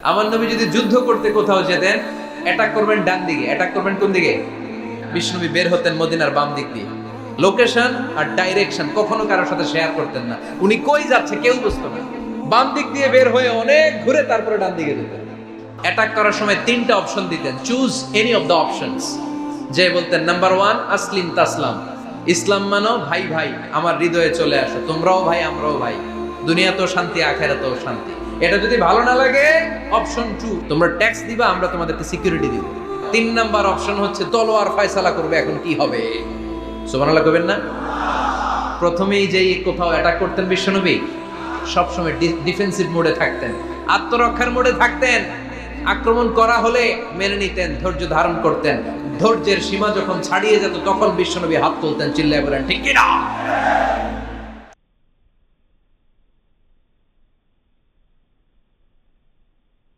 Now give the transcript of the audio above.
আমার নবী যদি যুদ্ধ করতে কোথাও যেতেন, অ্যাটাক করবেন ডান দিকে, অ্যাটাক করবেন কোন দিকে? বিষ্ণুনবী বের হতেন মদিনার বাম দিক দিয়ে। লোকেশন আর ডাইরেকশন কখনো কারোর সাথে শেয়ার করতেন না। উনি কই যাচ্ছে কেউ বুঝতো না। বাম দিক দিয়ে বের হয়ে অনেক ঘুরে তারপরে ডান দিকে যেতেন। অ্যাটাক করার সময় তিনটা অপশন দিতেন, choose any of the options. যে বলতেন নাম্বার 1 আসলিম তাসলাম, ইসলাম মানো, ভাই ভাই আমার হৃদয়ে চলে আসো, তোমরাও ভাই আমরাও ভাই, দুনিয়াতেও শান্তি আখিরাতেও শান্তি। এটা যদি ভালো না লাগে অপশন 2, তোমরা ট্যাক্স দিবা, আমরা তোমাদেরকে সিকিউরিটি দিব। 3 নাম্বার অপশন হচ্ছে তলোয়ার ফয়সালা করবে এখন কি হবে। সুবহানাল্লাহ কইবেন না? প্রথমেই যেই কোথাও অ্যাটাক করতেন বিশ্বনবী সবসময় ডিফেন্সিভ মোডে থাকতেন, আত্মরক্ষার মোডে থাকতেন। আক্রমণ করা হলে মেনে নিতেন, ধৈর্য ধারণ করতেন। ধৈর্যের সীমা যখন ছাড়িয়ে যেত তখন বিশ্বনবী হাত তুলতেন, চিল্লায় বলেন ঠিক কি না।